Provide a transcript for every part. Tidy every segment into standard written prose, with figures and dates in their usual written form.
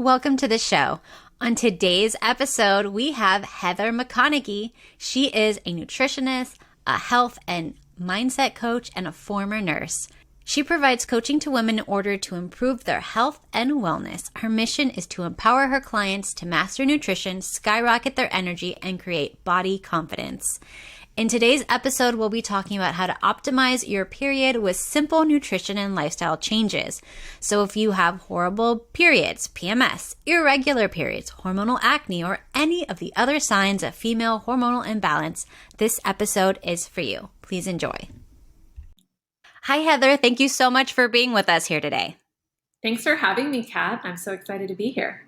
Welcome to the show. On today's episode, we have Heather McConochie. She is a nutritionist, a health and mindset coach, and a former nurse. She provides coaching to women in order to improve their health and wellness. Her mission is to empower her clients to master nutrition, skyrocket their energy, and create body confidence. In today's episode, we'll be talking about how to optimize your period with simple nutrition and lifestyle changes. So if you have horrible periods, PMS, irregular periods, hormonal acne, or any of the other signs of female hormonal imbalance, this episode is for you. Please enjoy. Hi, Heather. Thank you so much for being with us here today. Thanks for having me, Kat. I'm so excited to be here.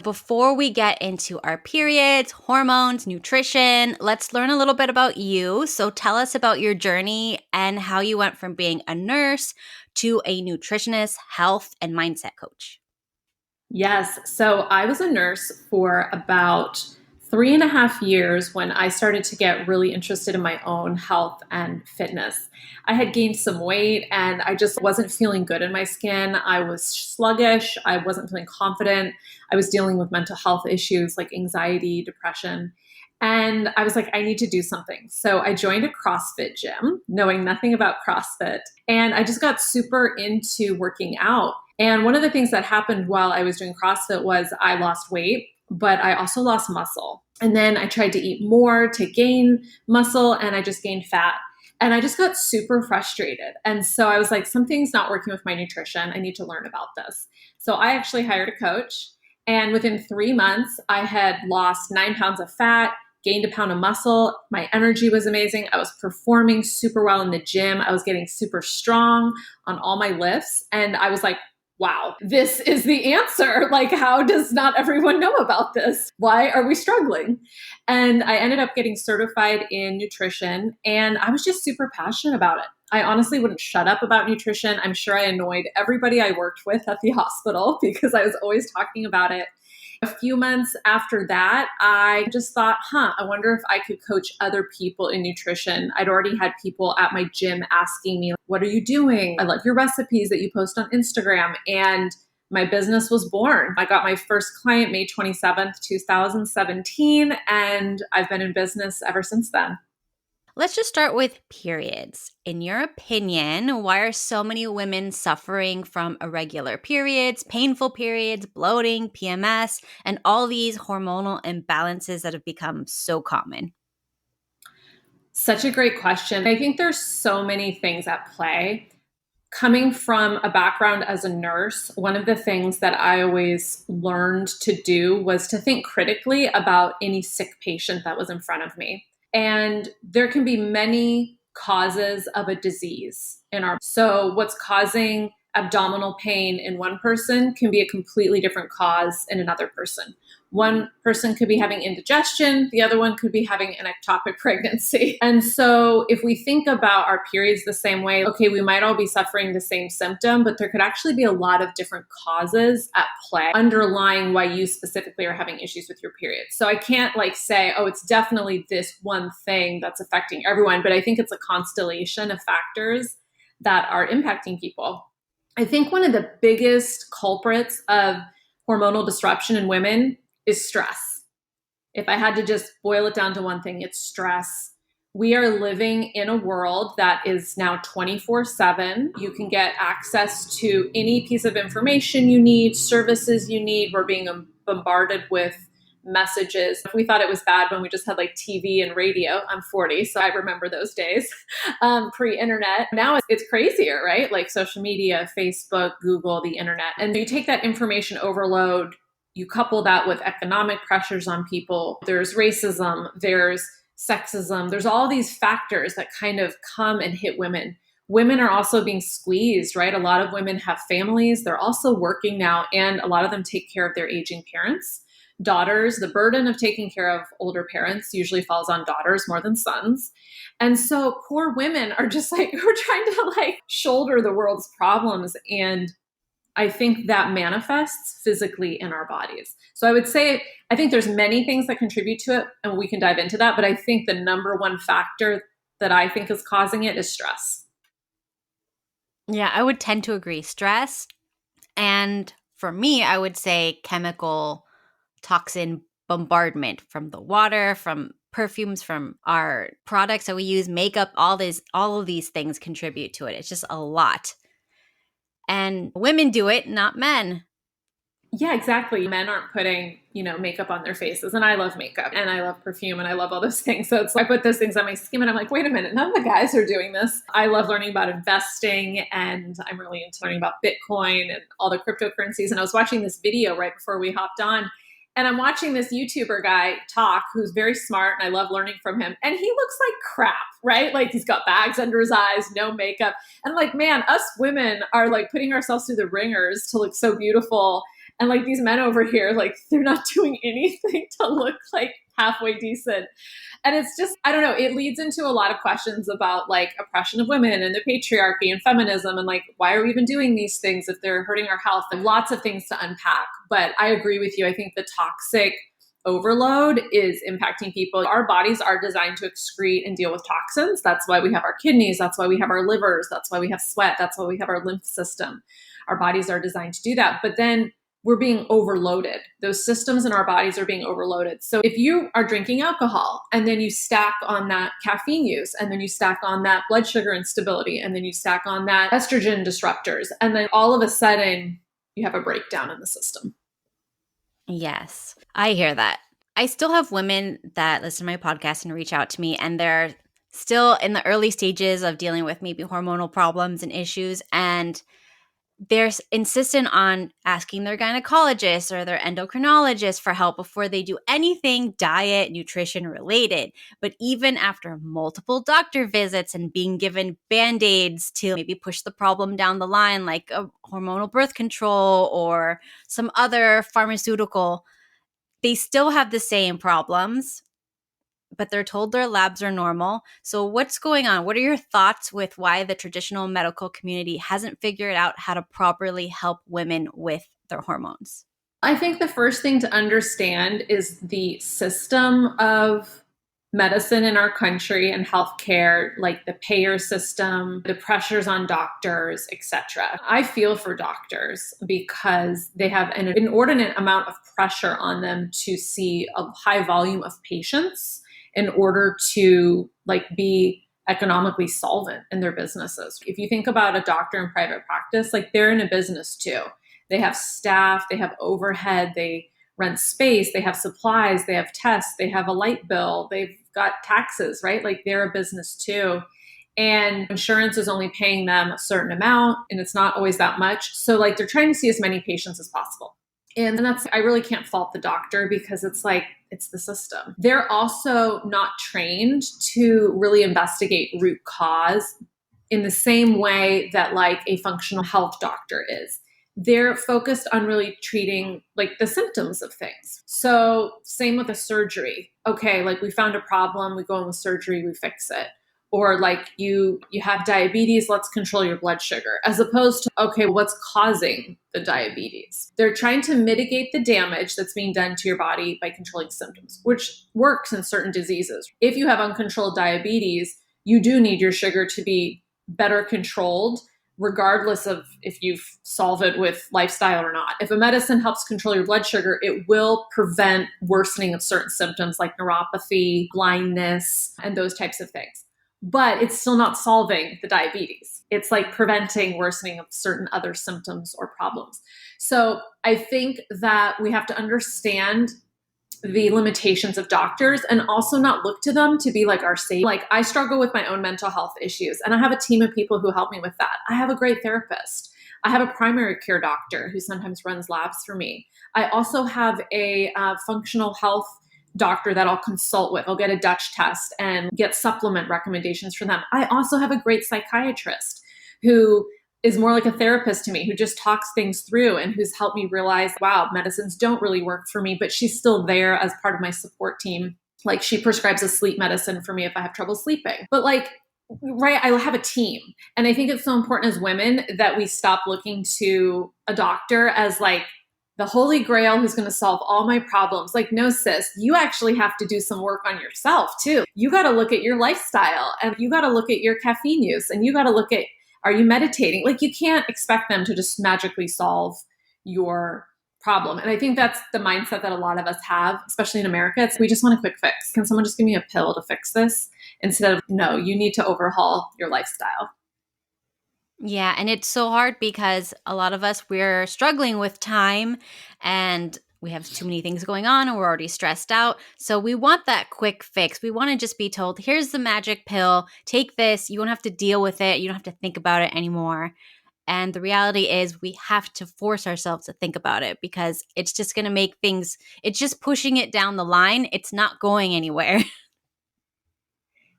Before we get into our periods, hormones, nutrition, let's learn a little bit about you. So tell us about your journey and how you went from being a nurse to a nutritionist, health, and mindset coach. Yes. So I was a nurse for about 3.5 years when I started to get really interested in my own health and fitness. I had gained some weight and I just wasn't feeling good in my skin. I was sluggish. I wasn't feeling confident. I was dealing with mental health issues like anxiety, depression. And I was like, I need to do something. So I joined a CrossFit gym, knowing nothing about CrossFit. And I just got super into working out. And one of the things that happened while I was doing CrossFit was I lost weight, but I also lost muscle. And then I tried to eat more to gain muscle and I just gained fat. And I just got super frustrated. And so I was like, something's not working with my nutrition. I need to learn about this. So I actually hired a coach. And within 3 months, I had lost 9 pounds of fat, gained a pound of muscle. My energy was amazing. I was performing super well in the gym. I was getting super strong on all my lifts. And I was like, wow, this is the answer. Like, how does not everyone know about this? Why are we struggling? And I ended up getting certified in nutrition and I was just super passionate about it. I honestly wouldn't shut up about nutrition. I'm sure I annoyed everybody I worked with at the hospital because I was always talking about it. A few months after that, I just thought, I wonder if I could coach other people in nutrition. I'd already had people at my gym asking me, what are you doing? I love your recipes that you post on Instagram. And my business was born. I got my first client May 27th, 2017, and I've been in business ever since then. Let's just start with periods. In your opinion, why are so many women suffering from irregular periods, painful periods, bloating, PMS, and all these hormonal imbalances that have become so common? Such a great question. I think there's so many things at play. Coming from a background as a nurse, one of the things that I always learned to do was to think critically about any sick patient that was in front of me. And there can be many causes of a disease so what's causing abdominal pain in one person can be a completely different cause in another person. One person could be having indigestion, the other one could be having an ectopic pregnancy. And so if we think about our periods the same way, okay, we might all be suffering the same symptom, but there could actually be a lot of different causes at play underlying why you specifically are having issues with your period. So I can't say, oh, it's definitely this one thing that's affecting everyone, but I think it's a constellation of factors that are impacting people. I think one of the biggest culprits of hormonal disruption in women is stress. If I had to just boil it down to one thing, it's stress. We are living in a world that is now 24/7. You can get access to any piece of information you need, services you need. We're being bombarded with messages. We thought it was bad when we just had TV and radio. I'm 40, so I remember those days, pre-internet. Now it's crazier, right? Like social media, Facebook, Google, the internet. And you take that information overload, you couple that with economic pressures on people. There's racism, there's sexism, there's all these factors that kind of come and hit women. Women are also being squeezed, right? A lot of women have families. They're also working now, and a lot of them take care of their aging parents. Daughters, the burden of taking care of older parents usually falls on daughters more than sons. And so poor women are just we're trying to shoulder the world's problems. And I think that manifests physically in our bodies. So I would say, I think there's many things that contribute to it, and we can dive into that. But I think the number one factor that I think is causing it is stress. Yeah, I would tend to agree. Stress and for me, I would say chemical toxin bombardment from the water, from perfumes, from our products that we use, makeup, all of these things contribute to it. It's just a lot. And women do it, not men. Yeah, exactly. Men aren't putting, makeup on their faces. And I love makeup and I love perfume and I love all those things. So I put those things on my skin and I'm like, wait a minute, none of the guys are doing this. I love learning about investing and I'm really into learning about Bitcoin and all the cryptocurrencies. And I was watching this video right before we hopped on. And I'm watching this YouTuber guy talk who's very smart and I love learning from him. And he looks like crap, right? Like he's got bags under his eyes, no makeup. And like, man, us women are like putting ourselves through the ringers to look so beautiful. And like these men over here, like they're not doing anything to look like halfway decent. And it's just, I don't know, it leads into a lot of questions about like oppression of women and the patriarchy and feminism and like, why are we even doing these things if they're hurting our health? And lots of things to unpack. But I agree with you. I think the toxic overload is impacting people. Our bodies are designed to excrete and deal with toxins. That's why we have our kidneys. That's why we have our livers. That's why we have sweat. That's why we have our lymph system. Our bodies are designed to do that. But then we're being overloaded. Those systems in our bodies are being overloaded. So if you are drinking alcohol and then you stack on that caffeine use and then you stack on that blood sugar instability and then you stack on that estrogen disruptors, and then all of a sudden you have a breakdown in the system. Yes, I hear that. I still have women that listen to my podcast and reach out to me, and they're still in the early stages of dealing with maybe hormonal problems and issues. And they're insistent on asking their gynecologist or their endocrinologist for help before they do anything diet, nutrition related. But even after multiple doctor visits and being given Band-Aids to maybe push the problem down the line, like a hormonal birth control or some other pharmaceutical, they still have the same problems, but they're told their labs are normal. So what's going on? What are your thoughts with why the traditional medical community hasn't figured out how to properly help women with their hormones? I think the first thing to understand is the system of medicine in our country and healthcare, like the payer system, the pressures on doctors, etc. I feel for doctors because they have an inordinate amount of pressure on them to see a high volume of patients in order to like be economically solvent in their businesses. If you think about a doctor in private practice, like they're in a business too. They have staff, they have overhead, they rent space, they have supplies, they have tests, they have a light bill, they've got taxes, right? Like they're a business too. And insurance is only paying them a certain amount and it's not always that much. So like they're trying to see as many patients as possible. And that's, I really can't fault the doctor because it's like, it's the system. They're also not trained to really investigate root cause in the same way that like a functional health doctor is. They're focused on really treating like the symptoms of things. So same with a surgery. Okay, like we found a problem, we go in with surgery, we fix it. Or like you have diabetes, let's control your blood sugar, as opposed to, okay, what's causing the diabetes? They're trying to mitigate the damage that's being done to your body by controlling symptoms, which works in certain diseases. If you have uncontrolled diabetes, you do need your sugar to be better controlled, regardless of if you solve it with lifestyle or not. If a medicine helps control your blood sugar, it will prevent worsening of certain symptoms like neuropathy, blindness, and those types of things. But it's still not solving the diabetes. It's like preventing worsening of certain other symptoms or problems. So I think that we have to understand the limitations of doctors and also not look to them to be like our savior. Like I struggle with my own mental health issues and I have a team of people who help me with that. I have a great therapist. I have a primary care doctor who sometimes runs labs for me. I also have a functional health doctor that I'll consult with. I'll get a Dutch test and get supplement recommendations from them. I also have a great psychiatrist who is more like a therapist to me, who just talks things through and who's helped me realize, wow, medicines don't really work for me, but she's still there as part of my support team. Like she prescribes a sleep medicine for me if I have trouble sleeping. But like, right, I have a team. And I think it's so important as women that we stop looking to a doctor as like the holy grail who's going to solve all my problems. Like, no, sis, you actually have to do some work on yourself too. You got to look at your lifestyle and you got to look at your caffeine use and you got to look at, are you meditating? Like you can't expect them to just magically solve your problem. And I think that's the mindset that a lot of us have, especially in America. It's we just want a quick fix. Can someone just give me a pill to fix this? Instead of, no, you need to overhaul your lifestyle. Yeah, and it's so hard because a lot of us, we're struggling with time and we have too many things going on and we're already stressed out. So we want that quick fix. We want to just be told, here's the magic pill, take this. You don't have to deal with it. You don't have to think about it anymore. And the reality is we have to force ourselves to think about it because it's just going to make things, it's just pushing it down the line. It's not going anywhere.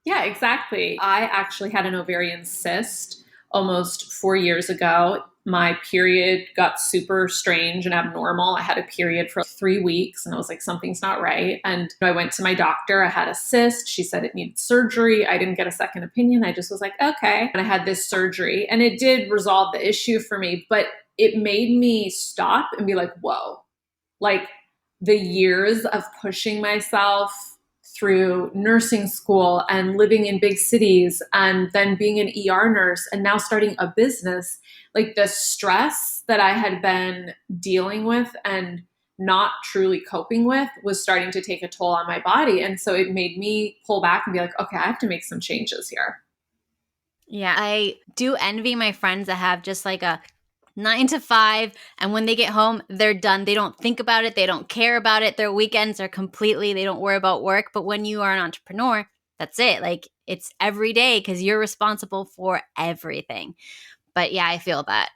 Yeah, exactly. I actually had an ovarian cyst almost 4 years ago. My period got super strange and abnormal. I had a period for 3 weeks and I was like, something's not right. And I went to my doctor. I had a cyst. She said it needed surgery. I didn't get a second opinion. I just was like, okay. And I had this surgery and it did resolve the issue for me, but it made me stop and be like, whoa, like the years of pushing myself through nursing school and living in big cities and then being an ER nurse and now starting a business, like the stress that I had been dealing with and not truly coping with was starting to take a toll on my body. And so it made me pull back and be like, okay, I have to make some changes here. Yeah, I do envy my friends that have just like a 9 to 5, and when they get home, they're done. They don't think about it. They don't care about it. Their weekends are completely, they don't worry about work. But when you are an entrepreneur, that's it. Like it's every day because you're responsible for everything. But yeah, I feel that.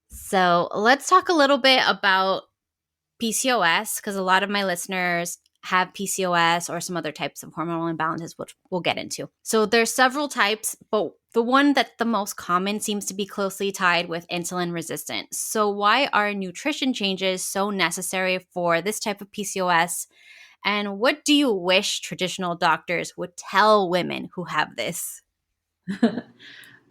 So let's talk a little bit about PCOS because a lot of my listeners have PCOS or some other types of hormonal imbalances, which we'll get into. So there's several types, but the one that's the most common seems to be closely tied with insulin resistance. So why are nutrition changes so necessary for this type of PCOS? And what do you wish traditional doctors would tell women who have this?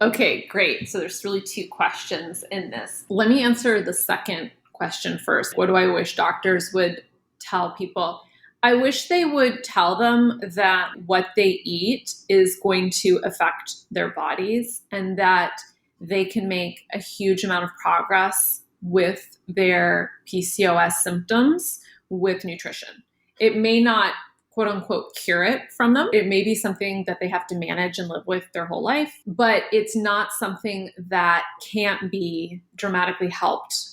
Okay, great. So there's really two questions in this. Let me answer the second question first. What do I wish doctors would tell people? I wish they would tell them that what they eat is going to affect their bodies and that they can make a huge amount of progress with their PCOS symptoms with nutrition. It may not quote unquote cure it from them. It may be something that they have to manage and live with their whole life, but it's not something that can't be dramatically helped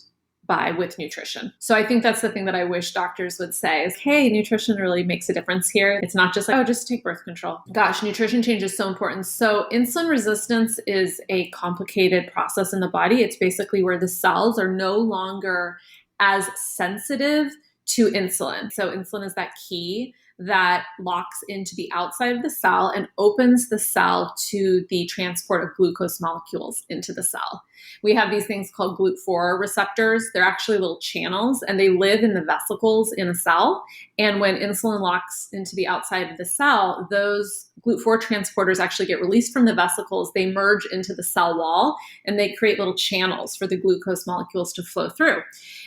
by with nutrition. So I think that's the thing that I wish doctors would say is, hey, nutrition really makes a difference here. It's not just like, oh, just take birth control. Gosh, nutrition change is so important. So insulin resistance is a complicated process in the body. It's basically where the cells are no longer as sensitive to insulin. So insulin is that key that locks into the outside of the cell and opens the cell to the transport of glucose molecules into the cell. We have these things called GLUT4 receptors. They're actually little channels and they live in the vesicles in a cell. And when insulin locks into the outside of the cell, those GLUT4 transporters actually get released from the vesicles. They merge into the cell wall and they create little channels for the glucose molecules to flow through.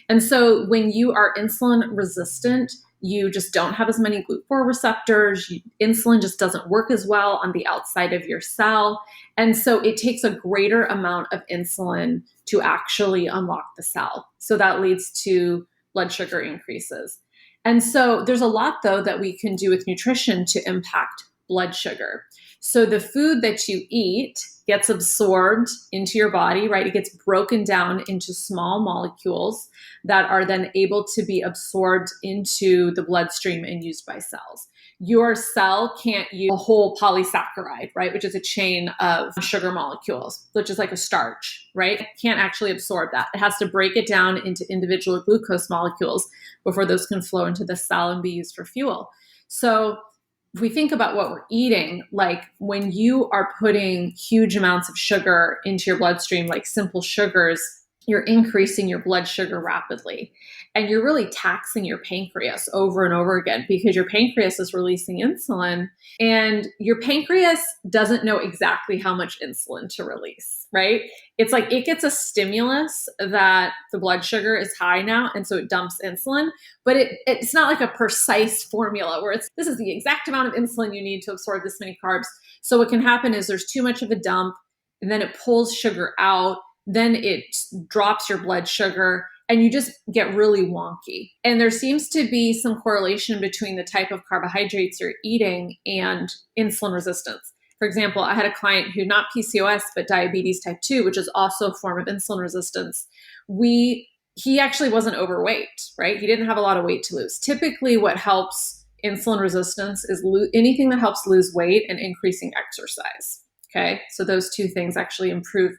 And so when you are insulin resistant, you just don't have as many GLUT4 receptors. Insulin just doesn't work as well on the outside of your cell. And so it takes a greater amount of insulin to actually unlock the cell. So that leads to blood sugar increases. And so there's a lot, though, that we can do with nutrition to impact blood sugar. So the food that you eat gets absorbed into your body, right? It gets broken down into small molecules that are then able to be absorbed into the bloodstream and used by cells. Your cell can't use a whole polysaccharide, right? Which is a chain of sugar molecules, which is like a starch, right? It can't actually absorb that. It has to break it down into individual glucose molecules before those can flow into the cell and be used for fuel. So if we think about what we're eating, like when you are putting huge amounts of sugar into your bloodstream, like simple sugars, you're increasing your blood sugar rapidly. And you're really taxing your pancreas over and over again because your pancreas is releasing insulin and your pancreas doesn't know exactly how much insulin to release, right? It's like it gets a stimulus that the blood sugar is high now, and so it dumps insulin, but it's not like a precise formula where this is the exact amount of insulin you need to absorb this many carbs. So what can happen is there's too much of a dump, and then it pulls sugar out, then it drops your blood sugar, and you just get really wonky. And there seems to be some correlation between the type of carbohydrates you're eating and insulin resistance. For example, I had a client who, not PCOS, but diabetes type 2, which is also a form of insulin resistance. He actually wasn't overweight, right? He didn't have a lot of weight to lose. Typically, what helps insulin resistance is anything that helps lose weight and increasing exercise. Okay, so those two things actually improve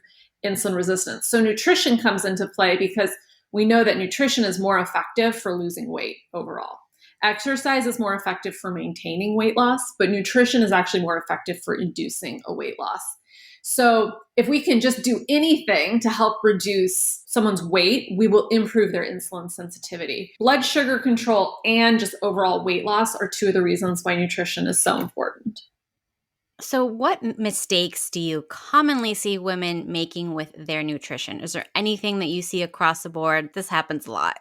insulin resistance. So nutrition comes into play because we know that nutrition is more effective for losing weight overall. Exercise is more effective for maintaining weight loss, but nutrition is actually more effective for inducing a weight loss. So if we can just do anything to help reduce someone's weight, we will improve their insulin sensitivity. Blood sugar control and just overall weight loss are two of the reasons why nutrition is so important. So what mistakes do you commonly see women making with their nutrition? Is there anything that you see across the board? This happens a lot.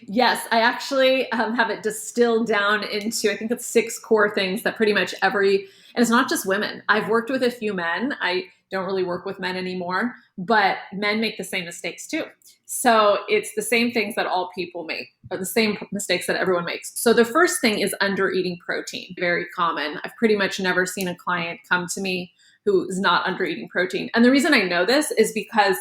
Yes, I actually have it distilled down into, I think it's 6 core things that pretty much and it's not just women. I've worked with a few men. I don't really work with men anymore, but men make the same mistakes too. So it's the same things that all people make, or the same mistakes that everyone makes. So the first thing is under eating protein. Very common. I've pretty much never seen a client come to me who is not under eating protein. And the reason I know this is because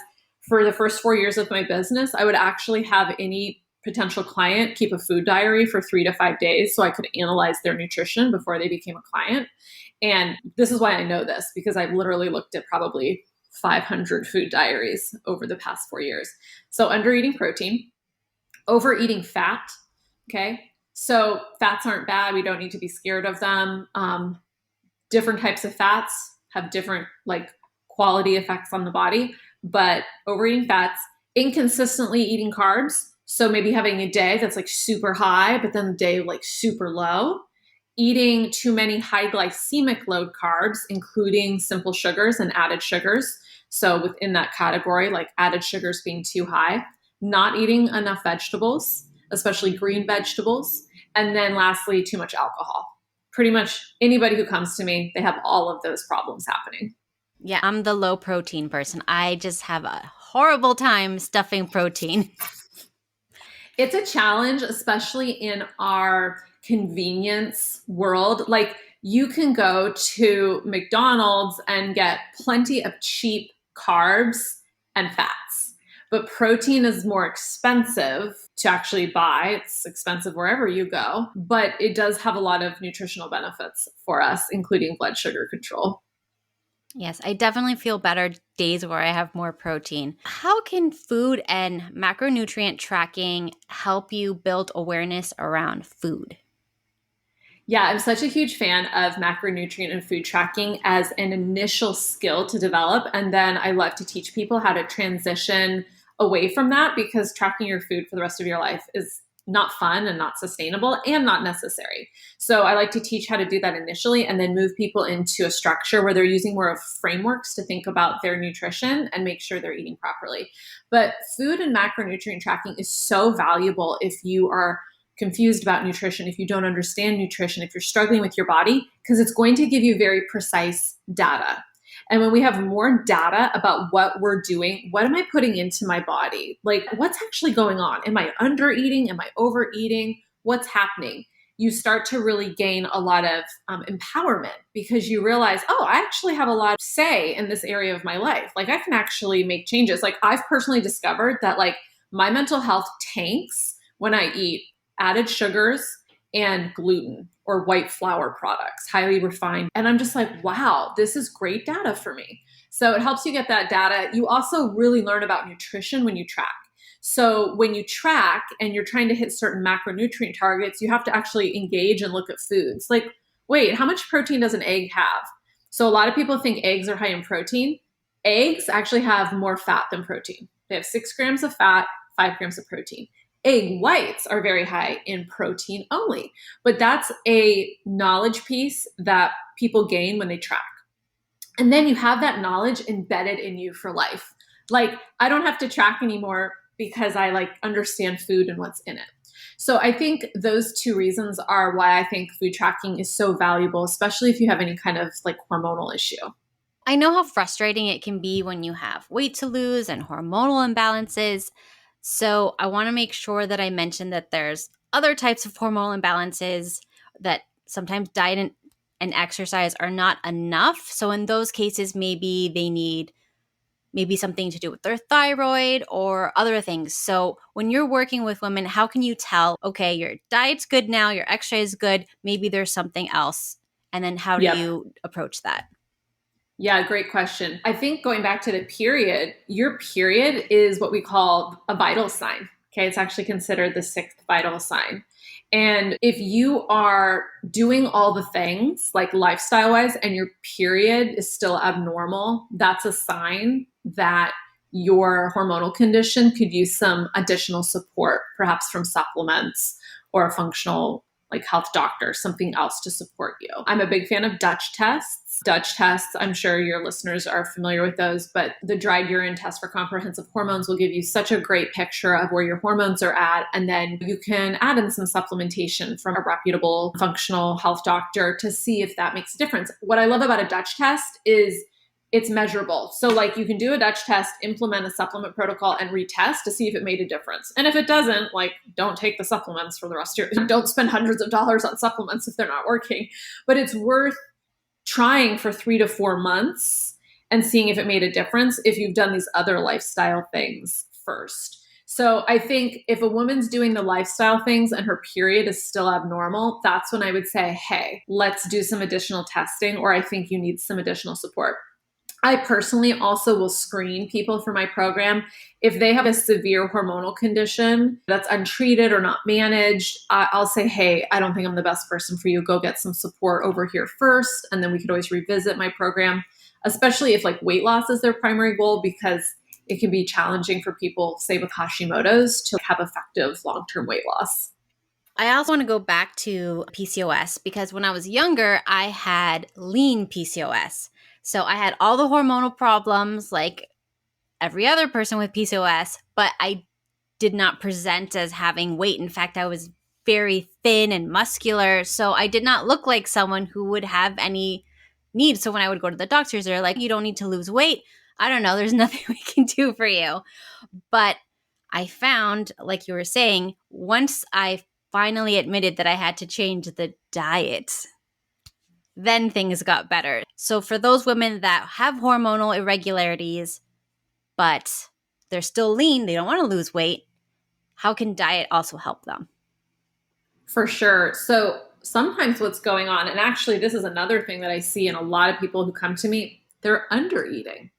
for the first 4 years of my business, I would actually have any potential client keep a food diary for 3 to 5 days so I could analyze their nutrition before they became a client. And this is why I know this, because I've literally looked at probably 500 food diaries over the past 4 years. So under eating protein, overeating fat. Okay. So fats aren't bad. We don't need to be scared of them. Different types of fats have different quality effects on the body, but overeating fats, inconsistently eating carbs. So maybe having a day that's super high, but then the day super low. Eating too many high glycemic load carbs, including simple sugars and added sugars. So within that category, added sugars being too high. Not eating enough vegetables, especially green vegetables. And then lastly, too much alcohol. Pretty much anybody who comes to me, they have all of those problems happening. Yeah, I'm the low protein person. I just have a horrible time stuffing protein. It's a challenge, especially in our convenience world. You can go to McDonald's and get plenty of cheap carbs and fats, but protein is more expensive to actually buy. It's expensive wherever you go, but it does have a lot of nutritional benefits for us, including blood sugar control. Yes, I definitely feel better days where I have more protein. How can food and macronutrient tracking help you build awareness around food? Yeah, I'm such a huge fan of macronutrient and food tracking as an initial skill to develop. And then I love to teach people how to transition away from that, because tracking your food for the rest of your life is not fun and not sustainable and not necessary. So I like to teach how to do that initially and then move people into a structure where they're using more of frameworks to think about their nutrition and make sure they're eating properly. But food and macronutrient tracking is so valuable if you are confused about nutrition, if you don't understand nutrition, if you're struggling with your body, because it's going to give you very precise data. And when we have more data about what we're doing, what am I putting into my body? What's actually going on? Am I under eating? Am I overeating? What's happening? You start to really gain a lot of empowerment, because you realize, oh, I actually have a lot of say in this area of my life. I can actually make changes. I've personally discovered that my mental health tanks when I eat added sugars and gluten or white flour products, highly refined. And I'm just wow, this is great data for me. So it helps you get that data. You also really learn about nutrition when you track. So when you track and you're trying to hit certain macronutrient targets, you have to actually engage and look at foods. Wait, how much protein does an egg have? So a lot of people think eggs are high in protein. Eggs actually have more fat than protein. They have 6 grams of fat, 5 grams of protein. Egg whites are very high in protein only, but that's a knowledge piece that people gain when they track. And then you have that knowledge embedded in you for life. I don't have to track anymore because I understand food and what's in it. So I think those 2 reasons are why I think food tracking is so valuable, especially if you have any kind of hormonal issue. I know how frustrating it can be when you have weight to lose and hormonal imbalances. So I want to make sure that I mention that there's other types of hormonal imbalances that sometimes diet and exercise are not enough. So in those cases, maybe they need maybe something to do with their thyroid or other things. So when you're working with women, how can you tell, okay, your diet's good now, your exercise is good, maybe there's something else? And then how do Yep. you approach that? Yeah, great question. I think going back to the period, your period is what we call a vital sign. Okay, it's actually considered the sixth vital sign. And if you are doing all the things like lifestyle wise and your period is still abnormal, that's a sign that your hormonal condition could use some additional support, perhaps from supplements or a functional like health doctor, something else to support you. I'm a big fan of Dutch tests. Dutch tests, I'm sure your listeners are familiar with those, but the dried urine test for comprehensive hormones will give you such a great picture of where your hormones are at. And then you can add in some supplementation from a reputable functional health doctor to see if that makes a difference. What I love about a Dutch test is it's measurable. So like you can do a Dutch test, implement a supplement protocol and retest to see if it made a difference. And if it doesn't, like don't take the supplements for the rest of your, don't spend hundreds of dollars on supplements if they're not working, but it's worth trying for 3 to 4 months and seeing if it made a difference if you've done these other lifestyle things first. So I think if a woman's doing the lifestyle things and her period is still abnormal, that's when I would say, hey, let's do some additional testing, or I think you need some additional support. I personally also will screen people for my program. If they have a severe hormonal condition that's untreated or not managed, I'll say, hey, I don't think I'm the best person for you. Go get some support over here first. And then we could always revisit my program, especially if like weight loss is their primary goal, because it can be challenging for people, say with Hashimoto's, to have effective long-term weight loss. I also want to go back to PCOS because when I was younger, I had lean PCOS. So I had all the hormonal problems like every other person with PCOS, but I did not present as having weight. In fact, I was very thin and muscular. So I did not look like someone who would have any need. So when I would go to the doctors, they're like, you don't need to lose weight. I don't know. There's nothing we can do for you. But I found, like you were saying, once I finally admitted that I had to change the diet, then things got better. So for those women that have hormonal irregularities, but they're still lean, they don't want to lose weight, how can diet also help them? For sure. So sometimes what's going on, and actually this is another thing that I see in a lot of people who come to me, they're under eating.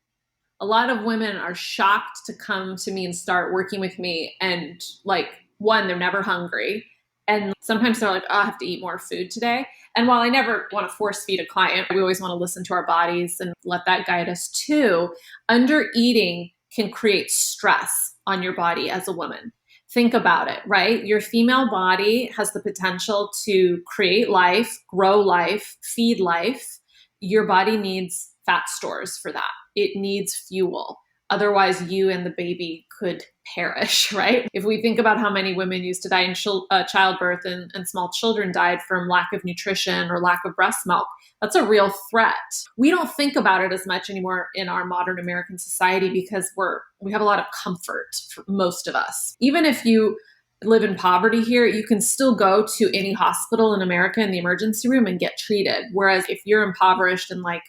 A lot of women are shocked to come to me and start working with me. And like, one, they're never hungry. And sometimes they're like, oh, I have to eat more food today. And while I never want to force feed a client, we always want to listen to our bodies and let that guide us too. Under eating can create stress on your body as a woman. Think about it, right? Your female body has the potential to create life, grow life, feed life. Your body needs fat stores for that. It needs fuel. Otherwise, you and the baby could perish, right? If we think about how many women used to die in childbirth and small children died from lack of nutrition or lack of breast milk, that's a real threat. We don't think about it as much anymore in our modern American society because we have a lot of comfort for most of us. Even if you live in poverty here, you can still go to any hospital in America in the emergency room and get treated. Whereas if you're impoverished in like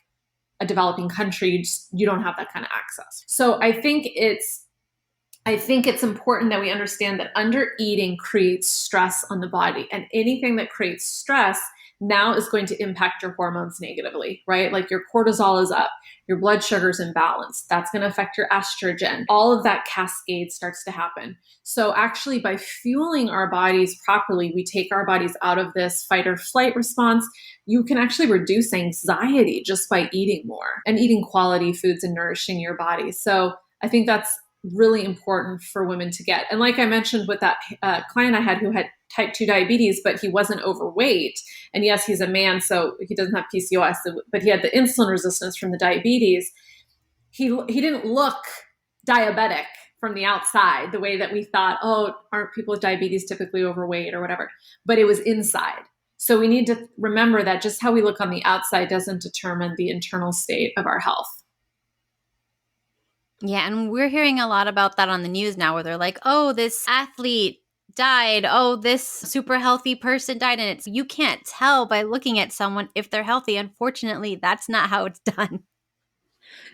a developing country, you don't have that kind of access. So I think it's important that we understand that under eating creates stress on the body, and anything that creates stress now is going to impact your hormones negatively, right? Like your cortisol is up, your blood sugar's imbalanced. That's going to affect your estrogen. All of that cascade starts to happen. So actually by fueling our bodies properly, we take our bodies out of this fight or flight response. You can actually reduce anxiety just by eating more and eating quality foods and nourishing your body. So I think that's really important for women to get. And like I mentioned with that client I had who had type 2 diabetes, but he wasn't overweight. And yes, he's a man, so he doesn't have PCOS, but he had the insulin resistance from the diabetes. He didn't look diabetic from the outside the way that we thought, oh, aren't people with diabetes typically overweight or whatever? But it was inside. So we need to remember that just how we look on the outside doesn't determine the internal state of our health. Yeah, and we're hearing a lot about that on the news now where they're like, oh, this athlete died. Oh, this super healthy person died. And it's you can't tell by looking at someone if they're healthy. Unfortunately, that's not how it's done.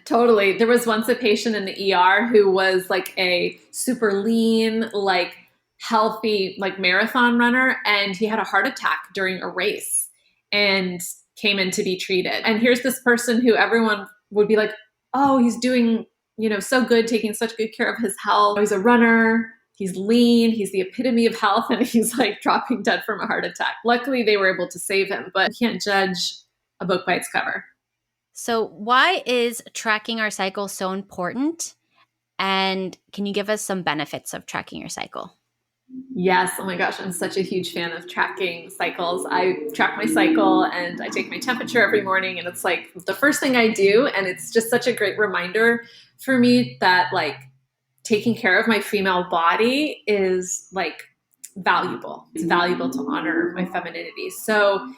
Totally. There was once a patient in the ER who was like a super lean, like healthy, like marathon runner, and he had a heart attack during a race and came in to be treated. And here's this person who everyone would be like, oh, he's doing, so good, taking such good care of his health. He's a runner. He's lean. He's the epitome of health. And he's like dropping dead from a heart attack. Luckily, they were able to save him, but you can't judge a book by its cover. So, why is tracking our cycle so important? And can you give us some benefits of tracking your cycle? Yes. Oh my gosh. I'm such a huge fan of tracking cycles. I track my cycle and I take my temperature every morning. And it's like the first thing I do. And it's just such a great reminder for me that like taking care of my female body is like valuable. It's valuable to honor my femininity. So,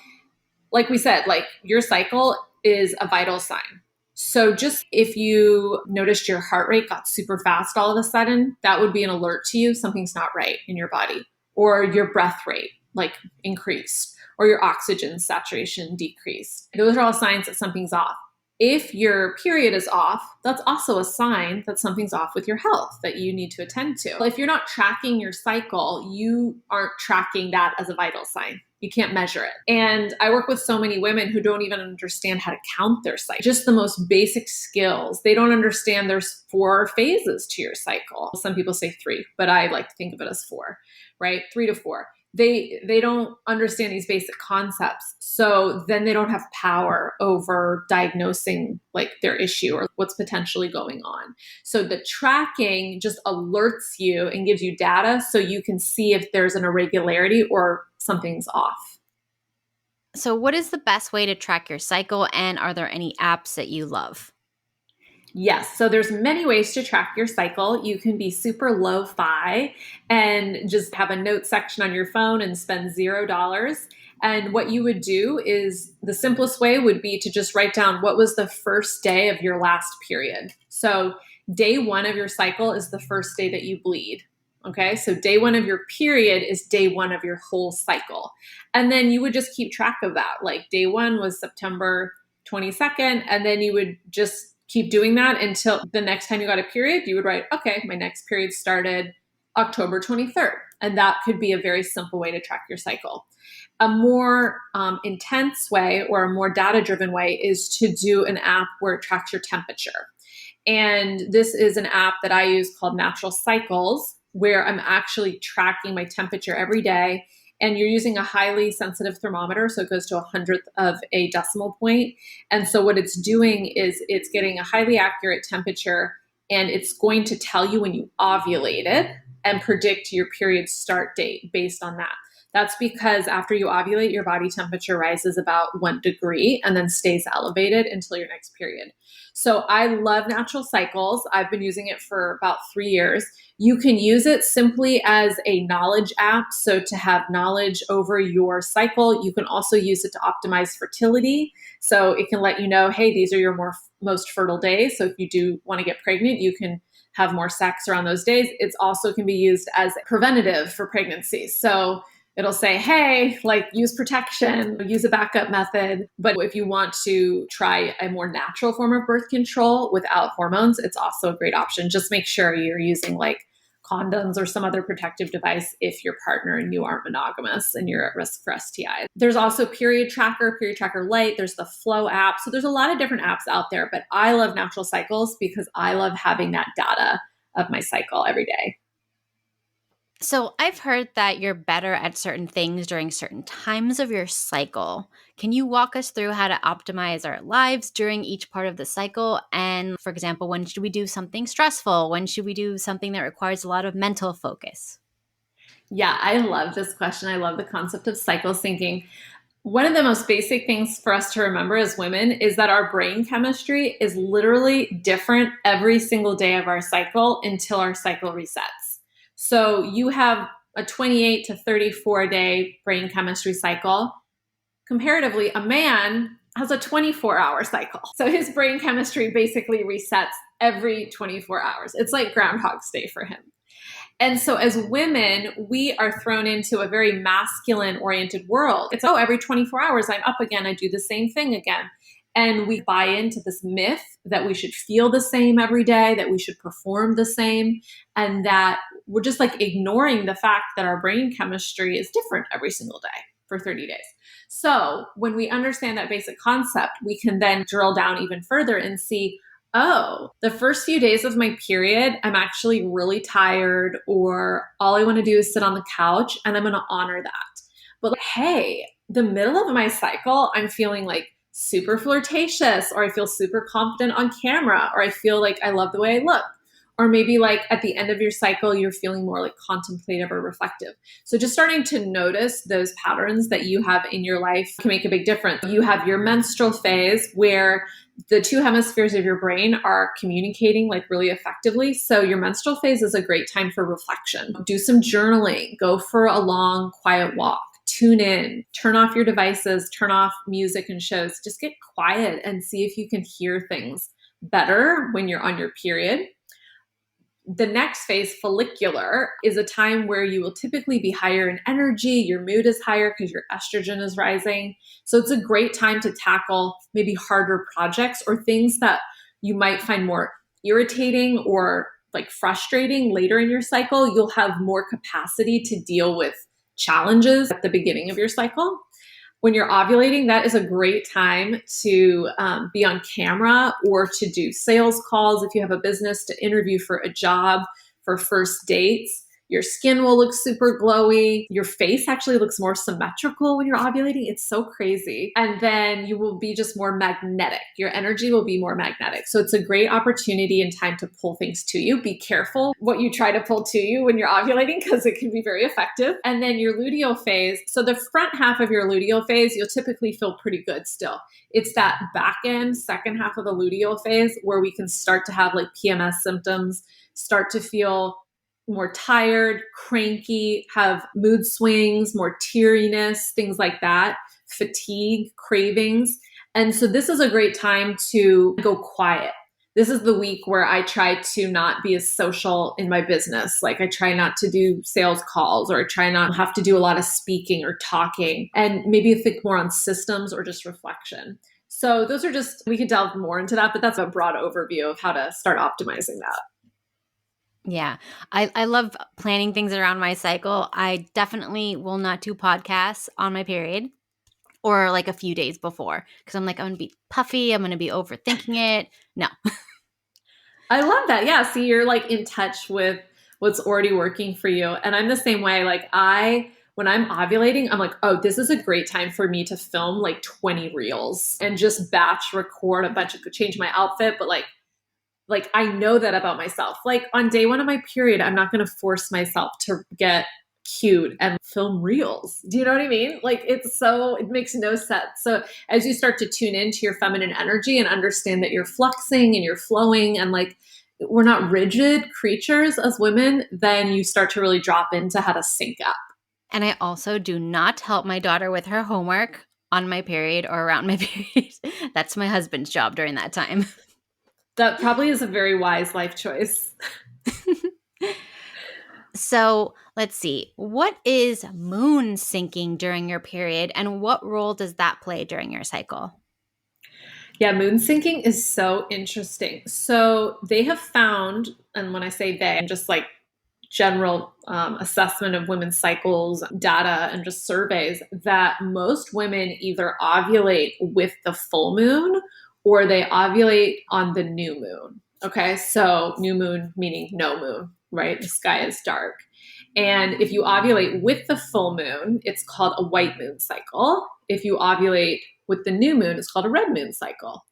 like we said, like your cycle is a vital sign. So just if you noticed your heart rate got super fast all of a sudden, that would be an alert to you something's not right in your body, or your breath rate like increased, or your oxygen saturation decreased. Those are all signs that something's off. If your period is off, that's also a sign that something's off with your health that you need to attend to. If you're not tracking your cycle, you aren't tracking that as a vital sign. You can't measure it. And I work with so many women who don't even understand how to count their cycle. Just the most basic skills. They don't understand there's 4 phases to your cycle. Some people say 3, but I like to think of it as 4, right? 3 to 4. They don't understand these basic concepts. So then they don't have power over diagnosing like their issue or what's potentially going on. So the tracking just alerts you and gives you data so you can see if there's an irregularity or something's off. So, what is the best way to track your cycle? And are there any apps that you love? Yes. So there's many ways to track your cycle. You can be super lo-fi and just have a note section on your phone and spend $0. And what you would do is the simplest way would be to just write down what was the first day of your last period. So day 1 of your cycle is the first day that you bleed. Okay. So day 1 of your period is day 1 of your whole cycle. And then you would just keep track of that. Like day 1 was September 22nd. And then you would just keep doing that until the next time you got a period, you would write, okay, my next period started October 23rd. And that could be a very simple way to track your cycle. A more intense way or a more data-driven way is to do an app where it tracks your temperature. And this is an app that I use called Natural Cycles, where I'm actually tracking my temperature every day. And you're using a highly sensitive thermometer, so it goes to 100th of a decimal point. And so what it's doing is it's getting a highly accurate temperature, and it's going to tell you when you ovulated and predict your period start date based on that. That's because after you ovulate, your body temperature rises about 1 degree and then stays elevated until your next period. So I love Natural Cycles. I've been using it for about 3 years. You can use it simply as a knowledge app. So to have knowledge over your cycle, you can also use it to optimize fertility. So it can let you know, hey, these are your most fertile days. So if you do want to get pregnant, you can have more sex around those days. It also can be used as preventative for pregnancy. So it'll say, hey, like use protection, use a backup method. But if you want to try a more natural form of birth control without hormones, it's also a great option. Just make sure you're using like condoms or some other protective device if your partner and you aren't monogamous and you're at risk for STIs. There's also Period Tracker Lite. There's the Flow app. So there's a lot of different apps out there, but I love Natural Cycles because I love having that data of my cycle every day. So I've heard that you're better at certain things during certain times of your cycle. Can you walk us through how to optimize our lives during each part of the cycle? And for example, when should we do something stressful? When should we do something that requires a lot of mental focus? Yeah, I love this question. I love the concept of cycle syncing. One of the most basic things for us to remember as women is that our brain chemistry is literally different every single day of our cycle until our cycle resets. So you have a 28 to 34 day brain chemistry cycle. Comparatively, a man has a 24-hour cycle. So his brain chemistry basically resets every 24 hours. It's like Groundhog's Day for him. And so as women, we are thrown into a very masculine oriented world. It's, oh, every 24 hours, I'm up again. I do the same thing again. And we buy into this myth that we should feel the same every day, that we should perform the same, and that we're just like ignoring the fact that our brain chemistry is different every single day for 30 days. So when we understand that basic concept, we can then drill down even further and see, oh, the first few days of my period, I'm actually really tired, or all I want to do is sit on the couch, and I'm going to honor that. But like, hey, the middle of my cycle, I'm feeling like super flirtatious, or I feel super confident on camera, or I feel like I love the way I look. Or maybe like at the end of your cycle, you're feeling more like contemplative or reflective. So just starting to notice those patterns that you have in your life can make a big difference. You have your menstrual phase where the two hemispheres of your brain are communicating like really effectively. So your menstrual phase is a great time for reflection. Do some journaling, go for a long, quiet walk. Tune in, turn off your devices, turn off music and shows. Just get quiet and see if you can hear things better when you're on your period. The next phase, follicular, is a time where you will typically be higher in energy. Your mood is higher because your estrogen is rising. So it's a great time to tackle maybe harder projects or things that you might find more irritating or like frustrating later in your cycle. You'll have more capacity to deal with challenges at the beginning of your cycle. When you're ovulating, that is a great time to be on camera or to do sales calls. If you have a business, to interview for a job, for first dates. Your skin will look super glowy. Your face actually looks more symmetrical when you're ovulating. It's so crazy. And then you will be just more magnetic. Your energy will be more magnetic. So it's a great opportunity and time to pull things to you. Be careful what you try to pull to you when you're ovulating because it can be very effective. And then your luteal phase. So the front half of your luteal phase, you'll typically feel pretty good still. It's that back end, second half of the luteal phase where we can start to have like PMS symptoms, start to feel more tired, cranky, have mood swings, more teariness, things like that, fatigue, cravings. And so this is a great time to go quiet. This is the week where I try to not be as social in my business. Like I try not to do sales calls, or I try not to have to do a lot of speaking or talking, and maybe think more on systems or just reflection. So those are just, we could delve more into that, but that's a broad overview of how to start optimizing that. Yeah. I love planning things around my cycle. I definitely will not do podcasts on my period or like a few days before because I'm like, I'm going to be puffy. I'm going to be overthinking it. No. I love that. Yeah. See, you're like in touch with what's already working for you. And I'm the same way. Like when I'm ovulating, I'm like, oh, this is a great time for me to film like 20 reels and just batch record a bunch of, change my outfit. But like I know that about myself. Like on day one of my period, I'm not going to force myself to get cute and film reels. Do you know what I mean? Like it makes no sense. So as you start to tune into your feminine energy and understand that you're fluxing and you're flowing and like we're not rigid creatures as women, then you start to really drop into how to sync up. And I also do not help my daughter with her homework on my period or around my period. That's my husband's job during that time. That probably is a very wise life choice. So let's see. What is moon syncing during your period, and what role does that play during your cycle? Yeah, moon syncing is so interesting. So they have found, and when I say they, I'm just like general assessment of women's cycles, data, and just surveys, that most women either ovulate with the full moon or they ovulate on the new moon. Okay, so new moon meaning no moon, right? The sky is dark. And if you ovulate with the full moon, it's called a white moon cycle. If you ovulate with the new moon, it's called a red moon cycle.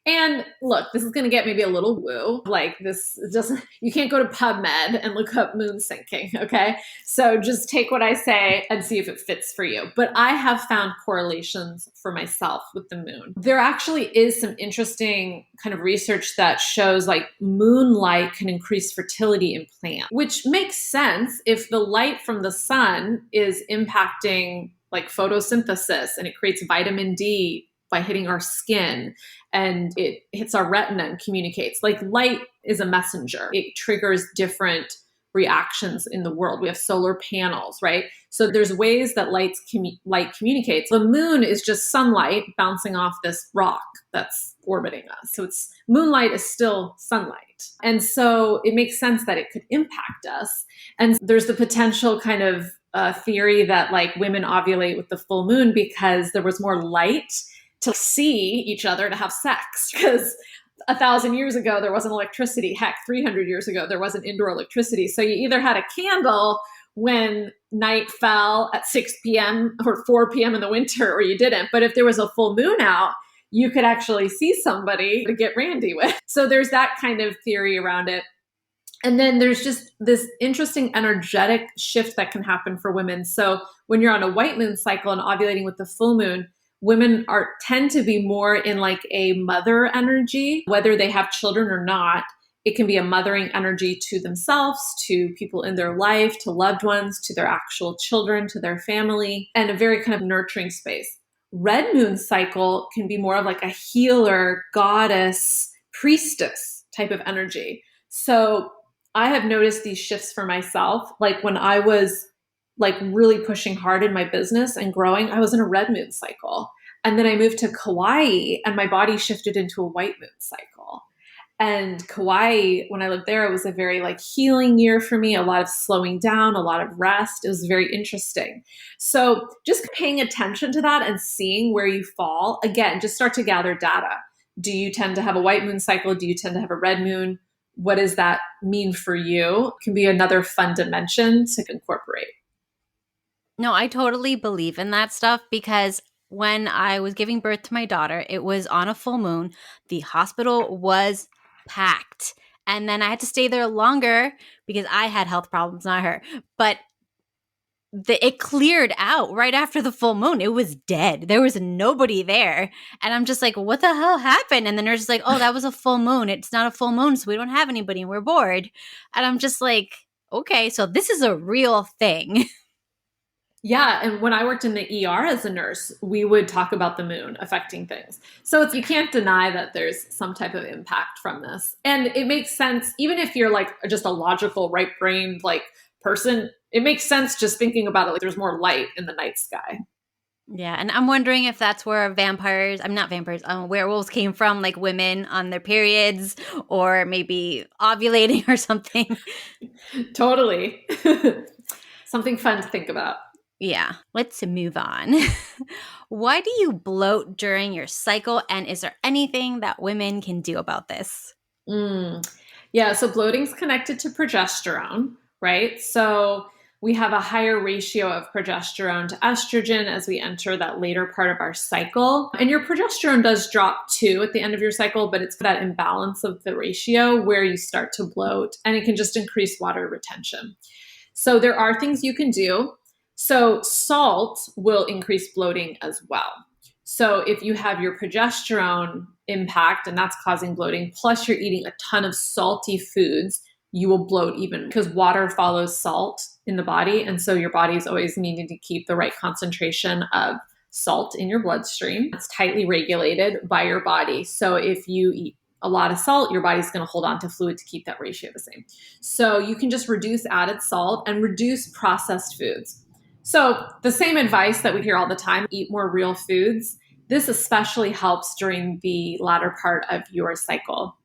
And look, this is going to get maybe a little woo. Like this doesn't, you can't go to PubMed and look up moon syncing. Okay. So just take what I say and see if it fits for you. But I have found correlations for myself with the moon. There actually is some interesting kind of research that shows like moonlight can increase fertility in plants, which makes sense if the light from the sun is impacting like photosynthesis and it creates vitamin D by hitting our skin, and it hits our retina and communicates. Like light is a messenger. It triggers different reactions in the world. We have solar panels, right? So there's ways that light communicates. The moon is just sunlight bouncing off this rock that's orbiting us. So it's moonlight is still sunlight. And so it makes sense that it could impact us. And there's the potential kind of theory that like women ovulate with the full moon because there was more light to see each other to have sex. Because 1,000 years ago, there wasn't electricity. Heck, 300 years ago, there wasn't indoor electricity. So you either had a candle when night fell at 6 p.m. or 4 p.m. in the winter, or you didn't. But if there was a full moon out, you could actually see somebody to get randy with. So there's that kind of theory around it. And then there's just this interesting energetic shift that can happen for women. So when you're on a white moon cycle and ovulating with the full moon, women tend to be more in like a mother energy, whether they have children or not. It can be a mothering energy to themselves, to people in their life, to loved ones, to their actual children, to their family, and a very kind of nurturing space. Red moon cycle can be more of like a healer, goddess, priestess type of energy. So I have noticed these shifts for myself. Like when I was like really pushing hard in my business and growing, I was in a red moon cycle. And then I moved to Kauai and my body shifted into a white moon cycle. And Kauai, when I lived there, it was a very like healing year for me, a lot of slowing down, a lot of rest. It was very interesting. So just paying attention to that and seeing where you fall, again, just start to gather data. Do you tend to have a white moon cycle? Do you tend to have a red moon? What does that mean for you? It can be another fun dimension to incorporate. No, I totally believe in that stuff because when I was giving birth to my daughter, it was on a full moon. The hospital was packed. And then I had to stay there longer because I had health problems, not her. But it cleared out right after the full moon. It was dead. There was nobody there. And I'm just like, what the hell happened? And the nurse is like, oh, that was a full moon. It's not a full moon, so we don't have anybody and we're bored. And I'm just like, okay, so this is a real thing. Yeah. And when I worked in the ER as a nurse, we would talk about the moon affecting things. So you can't deny that there's some type of impact from this. And it makes sense, even if you're like just a logical, right-brained like person, it makes sense just thinking about it. Like there's more light in the night sky. Yeah. And I'm wondering if that's where werewolves came from, like women on their periods or maybe ovulating or something. Totally. Something fun to think about. Yeah, let's move on. Why do you bloat during your cycle? And is there anything that women can do about this? Yeah, so bloating's connected to progesterone, right? So we have a higher ratio of progesterone to estrogen as we enter that later part of our cycle. And your progesterone does drop too at the end of your cycle, but it's that imbalance of the ratio where you start to bloat, and it can just increase water retention. So there are things you can do. So salt will increase bloating as well. So if you have your progesterone impact and that's causing bloating, plus you're eating a ton of salty foods, you will bloat even because water follows salt in the body. And so your body is always needing to keep the right concentration of salt in your bloodstream. It's tightly regulated by your body. So if you eat a lot of salt, your body's going to hold on to fluid to keep that ratio the same. So you can just reduce added salt and reduce processed foods. So the same advice that we hear all the time, eat more real foods. This especially helps during the latter part of your cycle.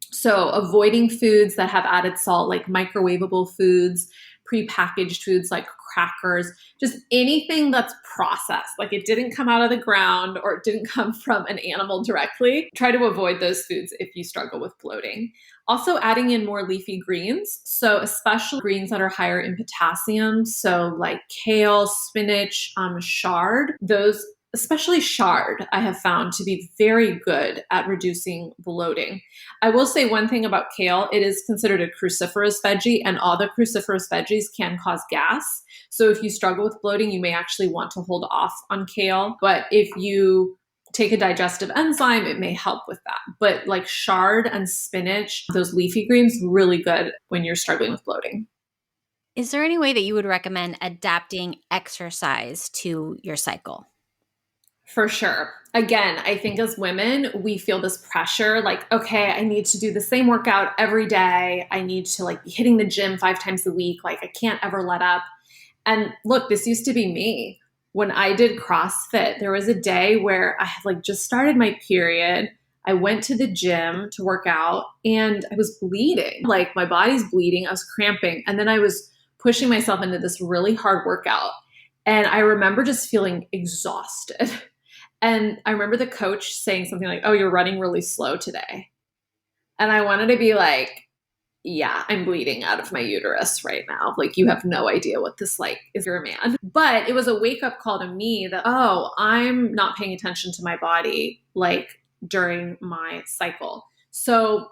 So avoiding foods that have added salt, like microwavable foods, prepackaged foods like crackers, just anything that's processed, like it didn't come out of the ground or it didn't come from an animal directly. Try to avoid those foods if you struggle with bloating. Also adding in more leafy greens. So especially greens that are higher in potassium. So like kale, spinach, chard, those, especially chard, I have found to be very good at reducing bloating. I will say one thing about kale, it is considered a cruciferous veggie, and all the cruciferous veggies can cause gas. So if you struggle with bloating, you may actually want to hold off on kale. But if you take a digestive enzyme, it may help with that. But like chard and spinach, those leafy greens, really good when you're struggling with bloating. Is there any way that you would recommend adapting exercise to your cycle? For sure. Again, I think as women, we feel this pressure like, okay, I need to do the same workout every day. I need to like be hitting the gym 5 times a week. Like I can't ever let up. And look, this used to be me. When I did CrossFit, there was a day where I had like just started my period. I went to the gym to work out and I was bleeding. Like my body's bleeding. I was cramping. And then I was pushing myself into this really hard workout. And I remember just feeling exhausted. And I remember the coach saying something like, "Oh, you're running really slow today." And I wanted to be like, yeah, I'm bleeding out of my uterus right now. Like, you have no idea what this like if you're a man. But it was a wake up call to me that, oh, I'm not paying attention to my body like during my cycle. So